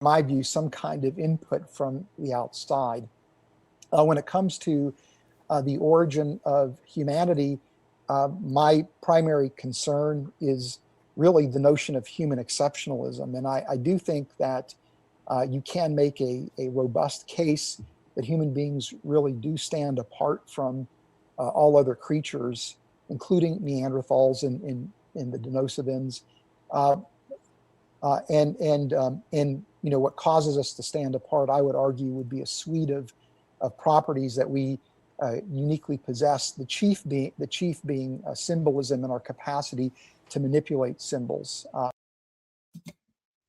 My view, some kind of input from the outside. When it comes to the origin of humanity, my primary concern is really the notion of human exceptionalism. And I do think that you can make a robust case that human beings really do stand apart from all other creatures, including Neanderthals and the Denisovans. Uh, and what causes us to stand apart, I would argue, would be a suite of properties that we uniquely possess. The chief being symbolism and our capacity to manipulate symbols.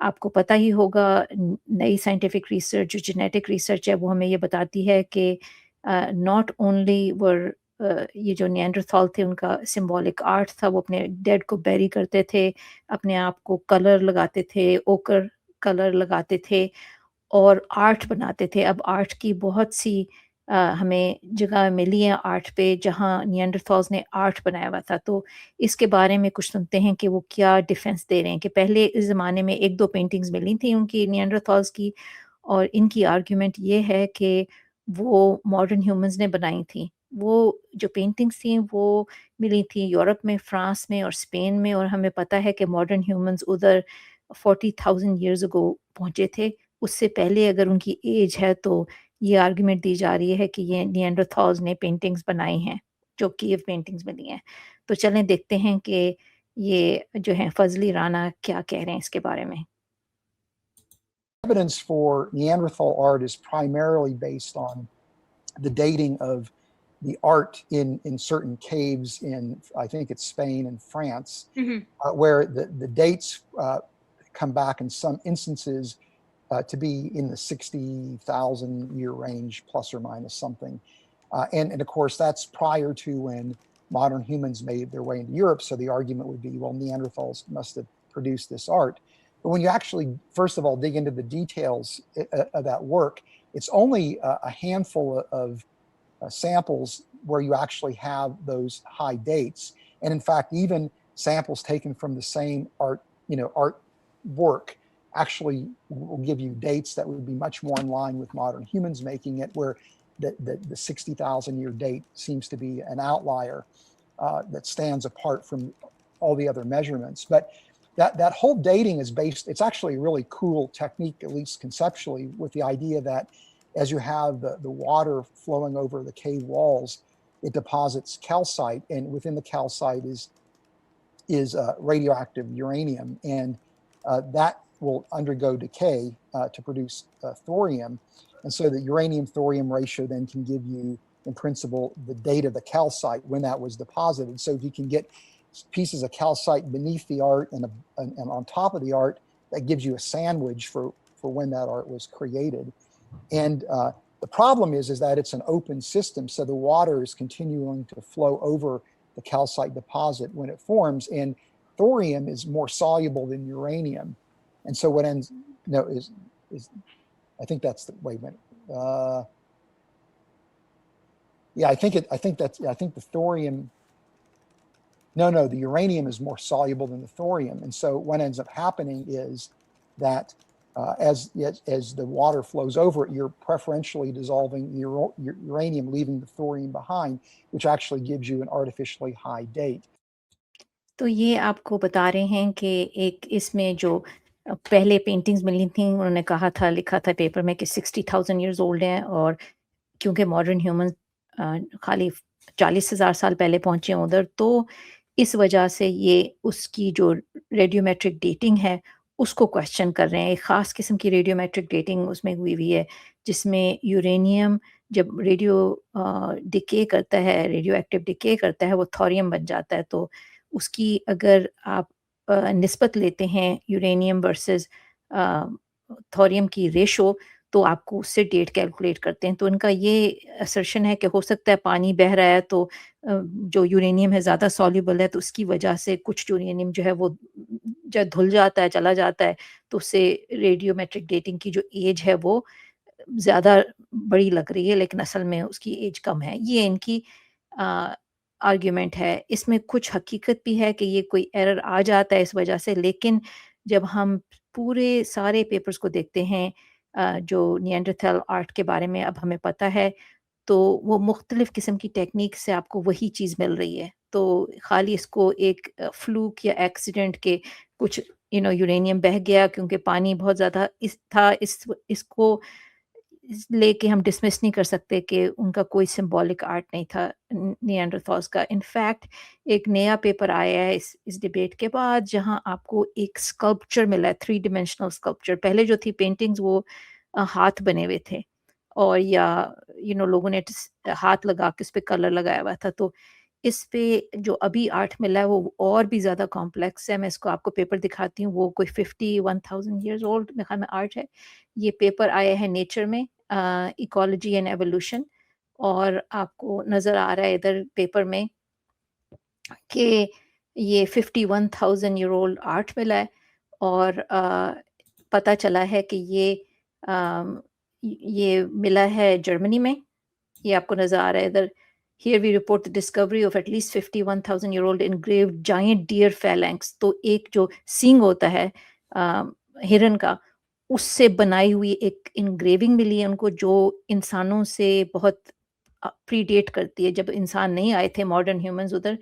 آپ کو پتہ ہی ہوگا نئی scientific research جو genetic research ہے وہ ہمیں یہ بتاتی ہے کہ ناٹ اونلی ور یہ جو نیانڈرتھال تھے ان کا سمبولک آرٹ تھا، وہ اپنے ڈیڈ کو بیری کرتے تھے، اپنے آپ کو کلر لگاتے تھے، اوکر کلر لگاتے تھے اور آرٹ بناتے تھے۔ اب آرٹ کی بہت سی ہمیں جگہ ملی ہیں آرٹ پہ جہاں نیانڈرتھالز نے آرٹ بنایا ہوا تھا، تو اس کے بارے میں کچھ سنتے ہیں کہ وہ کیا ڈیفینس دے رہے ہیں کہ پہلے اس زمانے میں ایک دو پینٹنگز ملی تھیں ان کی نیانڈرتھالز کی، اور ان کی آرگیومنٹ یہ ہے کہ وہ ماڈرن ہیومنز نے بنائی تھیں۔ وہ جو پینٹنگز تھیں وہ ملی تھیں یورپ میں، فرانس میں اور اسپین میں، اور ہمیں پتہ ہے کہ ماڈرن ہیومنز ادھر 40,000 ایئرز اگو پہنچے تھے۔ اس سے پہلے اگر ان کی ایج ہے تو یہ آرگیومنٹ دی جا رہی ہے کہ یہ نیانڈرتھالز نے پینٹنگز بنائی ہیں جو کیو پینٹنگز ملی ہیں۔ تو چلیں دیکھتے ہیں کہ یہ جو ہیں فضلی رانا کیا کہہ رہے ہیں اس کے بارے میں۔ Evidence for Neanderthal art is primarily based on the dating of the art in certain caves in, I think it's Spain and France, where the dates come back in some instances to be in the 60,000 year range, plus or minus something. And of course, that's prior to when modern humans made their way into Europe. So the argument would be, well, Neanderthals must have produced this art. But when you actually, first of all, dig into the details of that work, it's only a handful of samples where you actually have those high dates. And in fact, even samples taken from the same art work actually will give you dates that would be much more in line with modern humans making it, where the 60,000 year date seems to be an outlier that stands apart from all the other measurements. But that whole dating is based, it's actually a really cool technique, at least conceptually, with the idea that as you have the water flowing over the cave walls, it deposits calcite, and within the calcite is radioactive uranium, and that will undergo decay to produce thorium. And so the uranium-thorium ratio then can give you, in principle, the date of the calcite when that was deposited. So if you can get pieces of calcite beneath the art and on top of the art, that gives you a sandwich for when that art was created. And the problem is that it's an open system, so the water is continuing to flow over the calcite deposit when it forms, and thorium is more soluble than uranium. And so what ends, is I think that's the, wait a minute. Yeah, I think the thorium, no, the uranium is more soluble than the thorium. And so what ends up happening is that as the water flows over it, you're preferentially dissolving uranium, leaving the thorium behind, which actually gives you an artificially high date. تو یہ آپ کو بتا رہے ہیں کہ ایک اس میں جو پہلے پینٹنگز ملی تھیں انہوں نے کہا تھا، لکھا تھا پیپر میں کہ 60,000 ایئرز اولڈ ہیں، اور کیونکہ ماڈرن ہیومن خالی 40,000 سال پہلے پہنچے ہیں ادھر، تو اس وجہ سے یہ اس کی جو ریڈیومیٹرک ڈیٹنگ ہے اس کو کویشچن کر رہے ہیں۔ ایک خاص قسم کی ریڈیومیٹرک ڈیٹنگ اس میں ہوئی ہوئی ہے جس میں یورینیم جب ریڈیو ڈکے کرتا ہے، ریڈیو ایکٹیو ڈکے کرتا ہے، وہ تھوریم بن جاتا ہے۔ تو اس کی اگر آپ نسبت لیتے ہیں یورینیم ورسز تھوریم کی ریشو، تو آپ کو اس سے ڈیٹ کیلکولیٹ کرتے ہیں۔ تو ان کا یہ اسرشن ہے کہ ہو سکتا ہے پانی بہہ رہا ہے تو جو یورینیم ہے زیادہ سولیبل ہے، تو اس کی وجہ سے کچھ یورینیم جو ہے وہ جب دھل جاتا ہے، چلا جاتا ہے، تو اس سے ریڈیو میٹرک ڈیٹنگ کی جو ایج ہے وہ زیادہ بڑی لگ رہی ہے، لیکن اصل میں اس کی ایج کم ہے۔ یہ ان کی آرگیومنٹ ہے۔ اس میں کچھ حقیقت بھی ہے کہ یہ کوئی ایرر آ جاتا ہے اس وجہ سے، لیکن جب ہم پورے سارے پیپرز کو دیکھتے ہیں جو نیانڈرتھل آرٹ کے بارے میں اب ہمیں پتہ ہے، تو وہ مختلف قسم کی ٹیکنیک سے آپ کو وہی چیز مل رہی ہے۔ تو خالی اس کو ایک فلوک یا ایکسیڈنٹ کے کچھ یورینیم بہہ گیا کیونکہ پانی بہت زیادہ تھا، اس کو لے کے ہم ڈسمس نہیں کر سکتے کہ ان کا کوئی سمبولک آرٹ نہیں تھا نیانڈرتھالز کا۔ انفیکٹ ایک نیا پیپر آیا ہے اس ڈیبیٹ کے بعد جہاں آپ کو ایک اسکلپچر ملا ہے، 3 ڈیمینشنل اسکلپچر۔ پہلے جو تھی پینٹنگز وہ ہاتھ بنے ہوئے تھے، اور یا لوگوں نے ہاتھ لگا کے اس پہ کلر لگایا ہوا تھا۔ تو اس پہ جو ابھی آرٹ ملا ہے وہ اور بھی زیادہ کمپلیکس ہے. میں اس کو آپ کو پیپر دکھاتی ہوں. وہ کوئی 51,000 ایئرز اولڈ میرے خیال میں آرٹ ہے. یہ پیپر آیا ہے نیچر میں, ایکالوجی اینڈ ایوولوشن, اور آپ کو نظر آ رہا ہے ادھر پیپر میں کہ یہ 51,000 ایئر اولڈ آرٹ ملا ہے. اور پتہ چلا ہے کہ یہ ملا ہے جرمنی میں. یہ آپ کو نظر آ رہا ہے ادھر. Here we report the discovery of at least 51,000 year old engraved giant deer phalanx. تو ایک جو سینگ ہوتا ہے ہرن کا, اس سے بنائی ہوئی ایک انگریونگ ملی ہے ان کو, جو انسانوں سے بہت پری ڈیٹ کرتی ہے. جب انسان نہیں آئے تھے ماڈرن ہیومنز ادھر,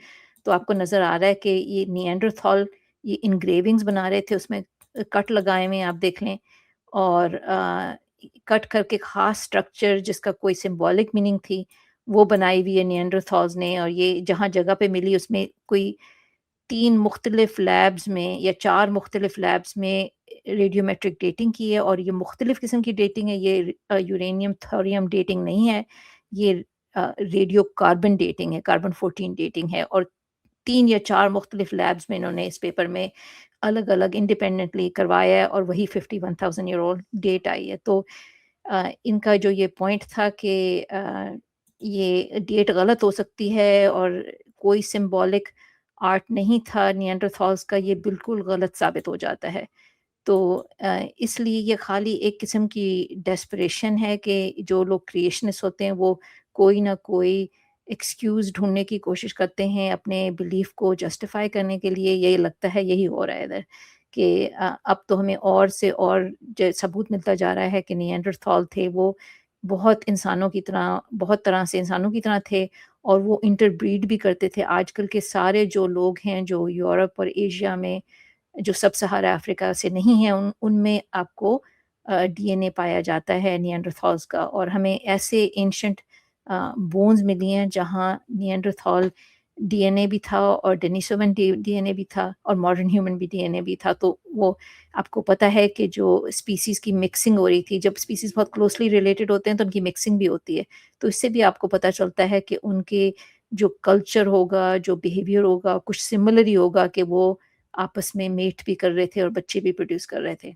تو آپ کو نظر آ رہا ہے کہ یہ نیانڈرتھال یہ انگریونگز بنا رہے تھے, اس میں کٹ لگائے ہوئے ہیں آپ دیکھ لیں, اور کٹ کر کے خاص اسٹرکچر جس کا کوئی سمبولک میننگ تھی وہ بنائی ہوئی ہے نیانڈرتھالز نے. اور یہ جہاں جگہ پہ ملی اس میں کوئی 3 مختلف لیبز میں یا 4 مختلف لیبز میں ریڈیو میٹرک ڈیٹنگ کی ہے, اور یہ مختلف قسم کی ڈیٹنگ ہے. یہ یورینیم تھوریم ڈیٹنگ نہیں ہے, یہ ریڈیو کاربن ڈیٹنگ ہے, کاربن 14 ڈیٹنگ ہے. اور 3 یا 4 مختلف لیبز میں انہوں نے اس پیپر میں الگ الگ انڈیپینڈنٹلی کروایا ہے, اور وہی 51,000 ایئر اولڈ ڈیٹ آئی ہے. تو ان کا جو یہ پوائنٹ تھا کہ یہ ڈیٹ غلط ہو سکتی ہے اور کوئی سمبولک آرٹ نہیں تھا نیانڈرتھالز کا, یہ بالکل غلط ثابت ہو جاتا ہے. تو اس لیے یہ خالی ایک قسم کی ڈیسپریشن ہے کہ جو لوگ کریشنسٹ ہوتے ہیں وہ کوئی نہ کوئی ایکسکیوز ڈھونڈنے کی کوشش کرتے ہیں اپنے بلیف کو جسٹیفائی کرنے کے لیے. یہی لگتا ہے یہی ہو رہا ہے ادھر, کہ اب تو ہمیں اور سے اور ثبوت ملتا جا رہا ہے کہ نیانڈرتھال تھے وہ بہت انسانوں کی طرح, بہت طرح سے انسانوں کی طرح تھے, اور وہ انٹر بریڈ بھی کرتے تھے. آج کل کے سارے جو لوگ ہیں جو یورپ اور ایشیا میں جو سب سہارا افریقہ سے نہیں ہیں, ان میں آپ کو ڈی این اے پایا جاتا ہے نیانڈرتھالز کا. اور ہمیں ایسے اینشنٹ بونز ملی ہیں جہاں نیانڈرتھال ڈی این اے بھی تھا, اور ڈینیسوون ڈی این اے بھی تھا, اور ماڈرن ہیومن بھی ڈی این اے بھی تھا. تو وہ آپ کو پتہ ہے کہ جو اسپیسیز کی مکسنگ ہو رہی تھی, جب اسپیسیز بہت کلوزلی ریلیٹڈ ہوتے ہیں تو ان کی مکسنگ بھی ہوتی ہے. تو اس سے بھی آپ کو پتہ چلتا ہے کہ ان کے جو کلچر ہوگا, جو بیہیویئر ہوگا, کچھ سملر ہی ہوگا, کہ وہ آپس میں میٹ بھی کر رہے تھے اور بچے بھی پروڈیوس کر رہے تھے.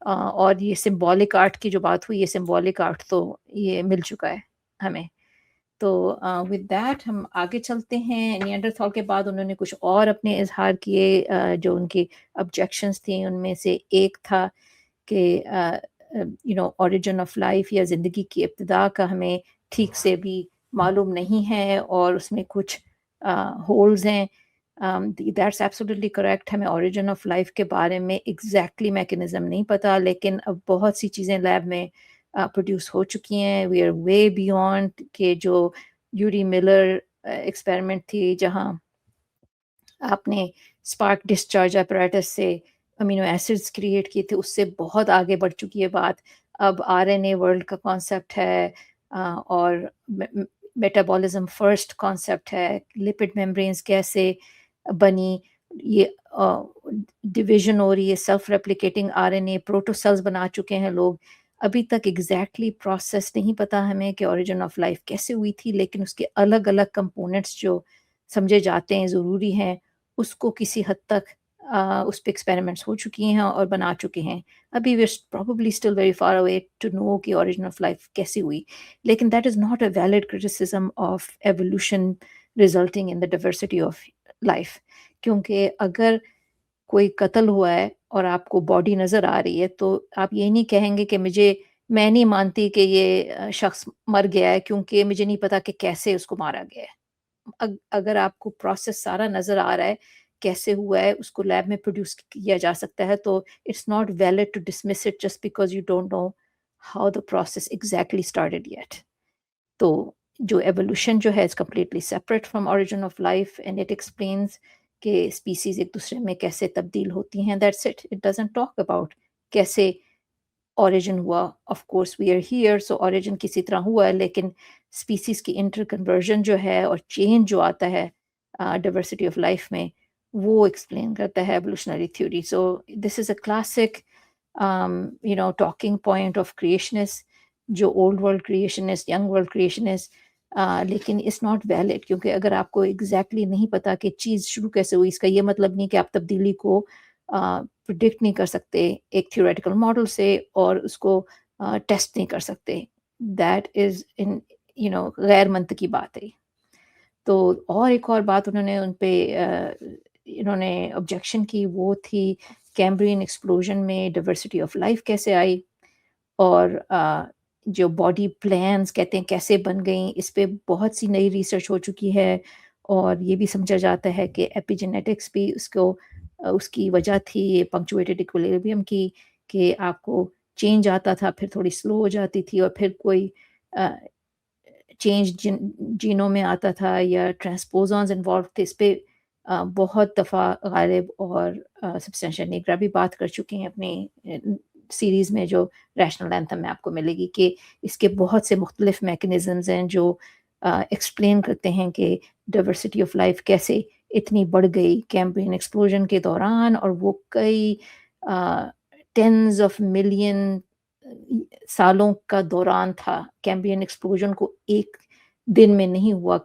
اور یہ سمبولک آرٹ کی جو بات ہوئی, یہ سمبولک آرٹ تو یہ مل چکا ہے ہمیں. تو ود دیٹ ہم آگے چلتے ہیں. نیانڈرتھال کے بعد انہوں نے کچھ اور اپنے اظہار کیے جو ان کی آبجیکشنز تھیں. ان میں سے ایک تھا کہ اوریجن آف لائف یا زندگی کی ابتدا کا ہمیں ٹھیک سے بھی معلوم نہیں ہے, اور اس میں کچھ ہولز ہیں. That's absolutely correct. ہمیں اوریجن آف لائف کے بارے میں ایگزیکٹلی میکینزم نہیں پتہ, لیکن اب بہت سی چیزیں لیب میں پروڈیوس ہو چکی ہیں. وی آر وے بیونڈ کہ جو یوری ملر ایکسپیریمنٹ تھی جہاں آپ نے اسپارک ڈسچارج اپریٹس سے امینو ایسڈس کریٹ کیے تھے, اس سے بہت آگے بڑھ چکی ہے بات. اب آر این اے ورلڈ کا کانسیپٹ ہے, اور میٹابولزم فرسٹ کانسیپٹ ہے. لپڈ میمبرینز کیسے بنی, یہ ڈویژن ہو رہی ہے, سیلف ریپلیکیٹنگ آر این اے, پروٹوسیلز بنا چکے ہیں لوگ. ابھی تک ایگزیکٹلی پروسیس نہیں پتہ ہمیں کہ اوریجن آف لائف کیسے ہوئی تھی, لیکن اس کے الگ الگ کمپوننٹس جو سمجھے جاتے ہیں ضروری ہیں, اس کو کسی حد تک اس پہ ایکسپیریمنٹس ہو چکی ہیں اور بنا چکے ہیں. ابھی we are probably still very far away to know کہ اوریجن آف لائف کیسے ہوئی, لیکن that is not a valid criticism of evolution resulting in the diversity of life. کیونکہ اگر کوئی قتل ہوا ہے اور آپ کو باڈی نظر آ رہی ہے, تو آپ یہ نہیں کہیں گے کہ میں نہیں مانتی کہ یہ شخص مر گیا ہے کیونکہ مجھے نہیں پتا کہ کیسے اس کو مارا گیا ہے. اگر آپ کو پروسیس سارا نظر آ رہا ہے کیسے ہوا ہے, اس کو لیب میں پروڈیوس کیا جا سکتا ہے, تو it's not valid to dismiss it just because you don't know how the process exactly started yet. تو جو ایوولوشن جو ہے is completely separate from origin of life, and it explains کہ اسپیسیز ایک دوسرے میں کیسے تبدیل ہوتی ہیں. That's it. It doesn't talk about کیسے اوریجن ہوا. Of course we are here, so origin کسی طرح ہوا ہے, لیکن اسپیسیز کی انٹر کنورژن جو ہے اور چینج جو آتا ہے ڈائیورسٹی آف لائف میں, وہ ایکسپلین کرتا ہے evolutionary theory. So this is a classic talking point of creationist, جو old world creationist, young world creationist, لیکن اٹس ناٹ ویلڈ، کیونکہ اگر آپ کو ایگزیکٹلی نہیں پتا کہ چیز شروع کیسے ہوئی، اس کا یہ مطلب نہیں کہ آپ تبدیلی کو پرڈکٹ نہیں کر سکتے ایک تھیوریٹیکل ماڈل سے اور اس کو ٹیسٹ نہیں کر سکتے. دیٹ از ان غیر منطقی بات ہے. تو اور ایک اور بات انہوں نے ان پہ انہوں نے آبجیکشن کی، وہ تھی کیمبرین ایکسپلوژن میں ڈائیورسٹی آف لائف کیسے آئی، اور جو باڈی پلانز کہتے ہیں کیسے بن گئیں. اس پہ بہت سی نئی ریسرچ ہو چکی ہے، اور یہ بھی سمجھا جاتا ہے کہ ایپی جینیٹکس بھی اس کی وجہ تھی پنکچویٹڈ ایکویلیبریم کی، کہ آپ کو چینج آتا تھا پھر تھوڑی سلو ہو جاتی تھی، اور پھر کوئی چینج جینوں میں آتا تھا یا ٹرانسپوزونز انوالو تھے. اس پہ بہت دفعہ غالب اور سبسٹینشیل نیگرا بھی بات کر چکے ہیں اپنی سیریز میں، جو ریشنل اینتھم میں آپ کو ملے گی، کہ اس کے بہت سے مختلف میکنزمز ہیں جو ایکسپلین کرتے ہیں کہ ڈائیورسٹی آف لائف کیسے اتنی بڑھ گئی کیمبرین ایکسپلوژن کے دوران، اور وہ کئی ٹینز آف ملین سالوں کا دوران تھا. کیمبرین ایکسپلوژن کو ایک دن میں نہیں ہوا،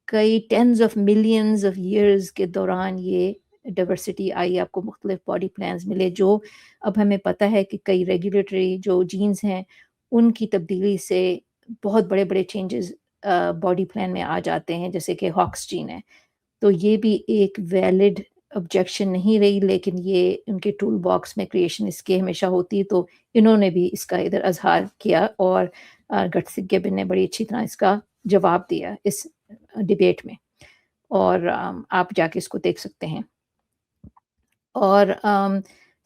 کئی tens of millions of years کے دوران یہ ڈائیورسٹی آئی. آپ کو مختلف باڈی پلانز ملے، جو اب ہمیں پتہ ہے کہ کئی ریگولیٹری جو جینز ہیں ان کی تبدیلی سے بہت بڑے بڑے چینجز باڈی پلان میں آ جاتے ہیں، جیسے کہ ہاکس جین ہے. تو یہ بھی ایک ویلڈ آبجیکشن نہیں رہی، لیکن یہ ان کے ٹول باکس میں کریشن اس کے ہمیشہ ہوتی، تو انہوں نے بھی اس کا ادھر اظہار کیا، اور گٹسک گیبن نے بڑی اچھی طرح اس کا جواب دیا اس ڈبیٹ میں، اور آپ جا کے اس کو دیکھ سکتے ہیں. اور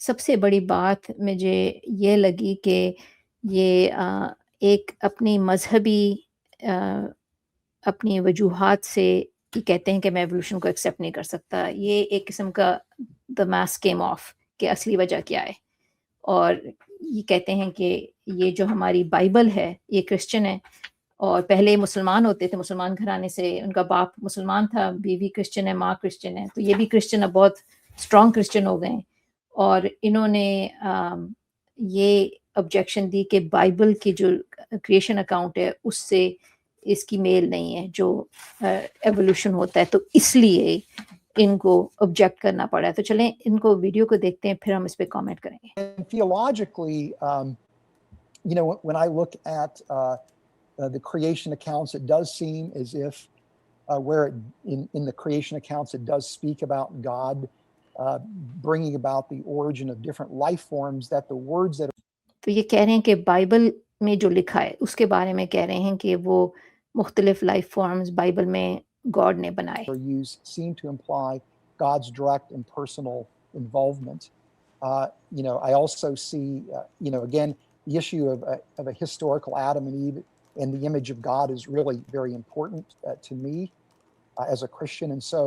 سب سے بڑی بات مجھے یہ لگی کہ یہ ایک اپنی مذہبی اپنی وجوہات سے یہ کہتے ہیں کہ میں ایوولوشن کو ایکسیپٹ نہیں کر سکتا. یہ ایک قسم کا دا ماسک کیم آف کہ اصلی وجہ کیا ہے. اور یہ کہتے ہیں کہ یہ جو ہماری بائبل ہے یہ کرسچن ہے، اور پہلے مسلمان ہوتے تھے، مسلمان گھرانے سے، ان کا باپ مسلمان تھا، بیوی کرسچن ہے، ماں کرسچن ہے، تو یہ بھی کرسچن اب بہت اسٹرانگ کرسچن ہو گئے ہیں. اور انہوں نے یہ آبجیکشن دی کہ بائبل کی جو کریشن اکاؤنٹ ہے اس سے اس کی میل نہیں ہے جو ایوولوشن ہوتا ہے، تو اس لیے ان کو آبجیکٹ کرنا پڑا ہے. تو چلیں ان کو ویڈیو کو دیکھتے ہیں، پھر ہم اس پہ کامنٹ کریں گے. And theologically, when I look at the creation accounts, it does seem as if in the creation accounts, it does speak about God bringing about the origin of different life forms, that the words that تو یہ کہہ رہے ہیں کہ Bible میں جو لکھا ہے اس کے بارے میں کہہ رہے ہیں کہ وہ مختلف لائف فارمز بائبل میں گاڈ نے بنائے. are used seem to imply God's direct and personal involvement. I also see, again, the issue of a historical Adam and Eve and the image of God is really very important to me as a Christian. And so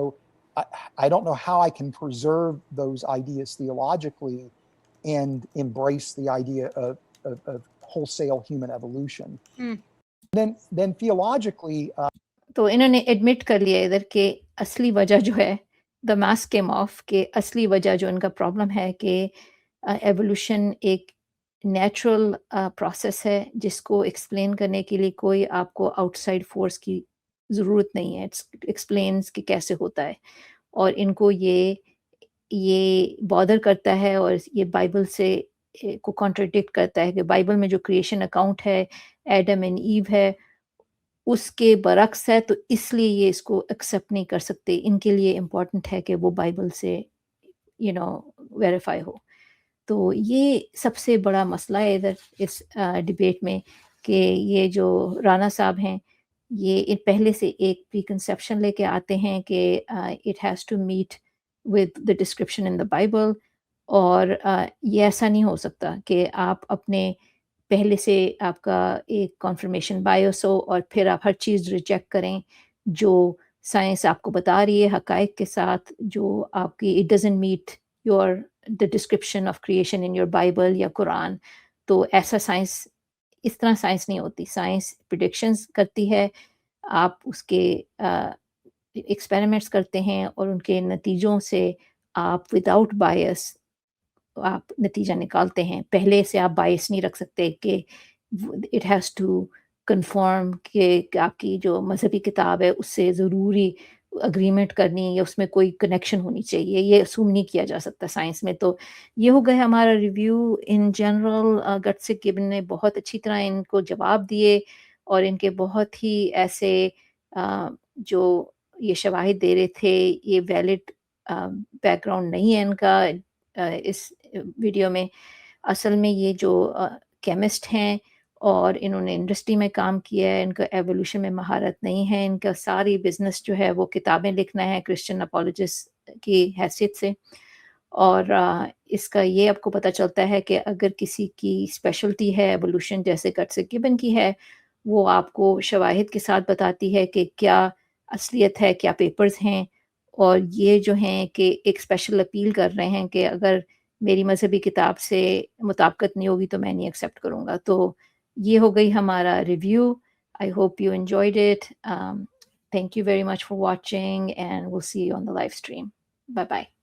I don't know how I can preserve those ideas theologically and embrace the idea of wholesale human evolution. Then theologically, تو انہوں نے admit کر لیا ادھر کہ اصلی وجہ جو ہے دا ماسک کیم آف، کہ اصلی وجہ جو ان کا پرابلم ہے کہ ایوولوشن ایک نیچرل پروسیس ہے جس کو ایکسپلین کرنے کے لیے کوئی آپ کو آؤٹ سائڈ فورس کی ضرورت نہیں ہے. ایکسپلینس کہ کیسے ہوتا ہے، اور ان کو یہ بادر کرتا ہے، اور یہ بائبل سے کو کانٹراڈکٹ کرتا ہے کہ بائبل میں جو کریشن اکاؤنٹ ہے ایڈم اینڈ ایو ہے اس کے برعکس ہے، تو اس لیے یہ اس کو ایکسیپٹ نہیں کر سکتے. ان کے لیے امپورٹنٹ ہے کہ وہ بائبل سے ویریفائی ہو. تو یہ سب سے بڑا مسئلہ ہے ادھر اس ڈبیٹ میں، کہ یہ جو رانا صاحب ہیں یہ پہلے سے ایک پری کنسیپشن لے کے آتے ہیں کہ it has to match with the description in the Bible, اور یہ ایسا نہیں ہو سکتا کہ آپ اپنے پہلے سے آپ کا ایک کنفرمیشن بائیس ہو اور پھر آپ ہر چیز ریجیکٹ کریں جو سائنس آپ کو بتا رہی ہے حقائق کے ساتھ، جو آپ کی it doesn't match your the description of creation in your Bible یا قرآن. تو ایسا سائنس، اس طرح سائنس نہیں ہوتی. سائنس پریڈکشنز کرتی ہے، آپ اس کے ایکسپیریمنٹس کرتے ہیں اور ان کے نتیجوں سے آپ وداؤٹ بائس آپ نتیجہ نکالتے ہیں. پہلے سے آپ بائس نہیں رکھ سکتے کہ اٹ ہیز ٹو کنفرم کہ آپ کی جو مذہبی کتاب ہے اس سے ضروری اگریمنٹ کرنی یا اس میں کوئی کنیکشن ہونی چاہیے، یہ اسوم نہیں کیا جا سکتا سائنس میں. تو یہ ہو گئے ہمارا ریویو ان جنرل. گٹسک گبن نے بہت اچھی طرح ان کو جواب دیے، اور ان کے بہت ہی ایسے جو یہ شواہد دے رہے تھے یہ ویلڈ بیک گراؤنڈ نہیں ہے ان کا اس ویڈیو میں. اصل میں یہ جو کیمسٹ ہیں اور انہوں نے انڈسٹری میں کام کیا ہے، ان کا ایولیوشن میں مہارت نہیں ہے، ان کا ساری بزنس جو ہے وہ کتابیں لکھنا ہے کرسچن اپولوجسٹ کی حیثیت سے. اور اس کا یہ آپ کو پتہ چلتا ہے کہ اگر کسی کی اسپیشلٹی ہے ایولیوشن جیسے گٹسک گبن کی ہے، وہ آپ کو شواہد کے ساتھ بتاتی ہے کہ کیا اصلیت ہے، کیا پیپرز ہیں. اور یہ جو ہیں کہ ایک اسپیشل اپیل کر رہے ہیں کہ اگر میری مذہبی کتاب سے مطابقت نہیں ہوگی تو میں نہیں ایکسیپٹ کروں گا. تو یہ ہو گئی ہمارا review. I hope you enjoyed it. Thank you very much for watching and we'll see you on the live stream. Bye bye.